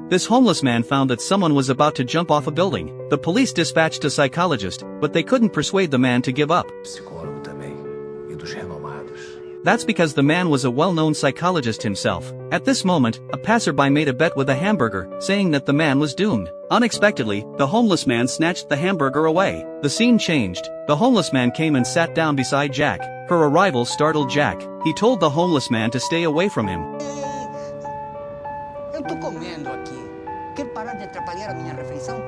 This homeless man found that someone was about to jump off a building. The police dispatched a psychologist, but they couldn't persuade the man to give up. Psicólogo também, e dos renomados. That's because the man was a well-known psychologist himself. At this moment, a passerby made a bet with a hamburger, saying that the man was doomed. Unexpectedly, the homeless man snatched the hamburger away. The scene changed. The homeless man came and sat down beside Jack. Her arrival startled Jack. He told the homeless man to stay away from him. Eu tô comendo aqui. Quer parar de atrapalhar a minha refeição?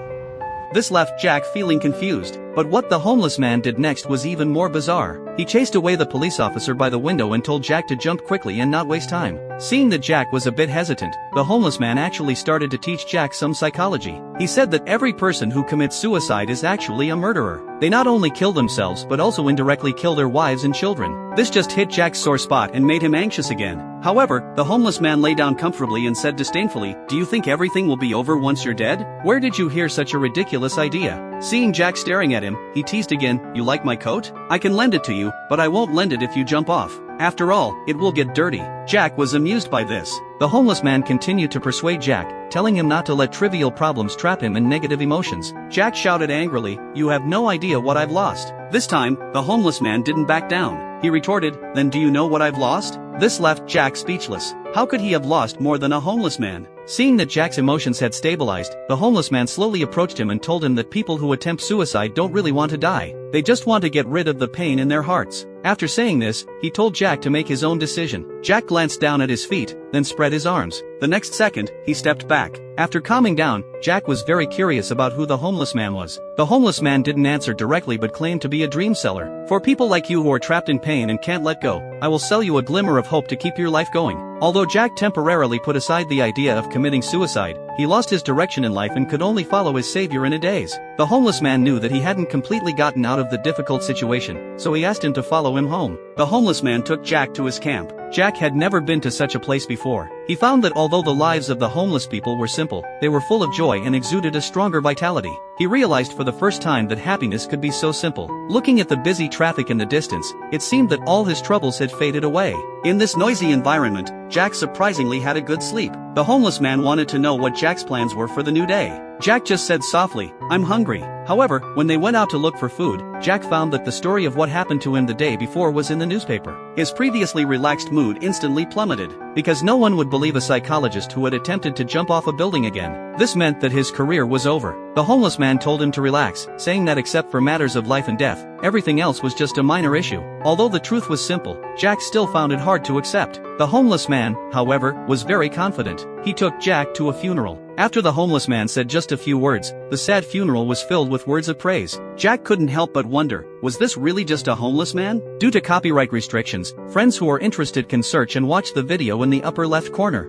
This left Jack feeling confused, but what the homeless man did next was even more bizarre. He chased away the police officer by the window and told Jack to jump quickly and not waste time. Seeing that Jack was a bit hesitant, the homeless man actually started to teach Jack some psychology. He said that every person who commits suicide is actually a murderer. They not only kill themselves but also indirectly kill their wives and children. This just hit Jack's sore spot and made him anxious again. However, the homeless man lay down comfortably and said disdainfully, "Do you think everything will be over once you're dead? Where did you hear such a ridiculous idea?" Seeing Jack staring at him, he teased again, "You like my coat? I can lend it to you, but I won't lend it if you jump off. After all, it will get dirty." Jack was amused by this. The homeless man continued to persuade Jack, telling him not to let trivial problems trap him in negative emotions. Jack shouted angrily, "You have no idea what I've lost." This time, the homeless man didn't back down. He retorted, "Then do you know what I've lost?" This left Jack speechless. How could he have lost more than a homeless man? Seeing that Jack's emotions had stabilized, the homeless man slowly approached him and told him that people who attempt suicide don't really want to die. They just want to get rid of the pain in their hearts. After saying this, he told Jack to make his own decision. Jack glanced down at his feet, then spread his arms. The next second, he stepped back. After calming down, Jack was very curious about who the homeless man was. The homeless man didn't answer directly but claimed to be a dream seller. "For people like you who are trapped in pain and can't let go, I will sell you a glimmer of hope to keep your life going." Although Jack temporarily put aside the idea of committing suicide, he lost his direction in life and could only follow his savior in a daze. The homeless man knew that he hadn't completely gotten out of the difficult situation, so he asked him to follow him home. The homeless man took Jack to his camp. Jack had never been to such a place before. He found that although the lives of the homeless people were simple, they were full of joy and exuded a stronger vitality. He realized for the first time that happiness could be so simple. Looking at the busy traffic in the distance, it seemed that all his troubles had faded away. In this noisy environment, Jack surprisingly had a good sleep. The homeless man wanted to know what Jack's plans were for the new day. Jack just said softly, "I'm hungry." However, when they went out to look for food, Jack found that the story of what happened to him the day before was in the newspaper. His previously relaxed mood instantly plummeted, because no one would believe a psychologist who had attempted to jump off a building again. This meant that his career was over. The homeless man told him to relax, saying that except for matters of life and death, everything else was just a minor issue. Although the truth was simple, Jack still found it hard to accept. The homeless man, however, was very confident. He took Jack to a funeral. After the homeless man said just a few words, the sad funeral was filled with words of praise. Jack couldn't help but wonder, was this really just a homeless man? Due to copyright restrictions, friends who are interested can search and watch the video in the upper left corner.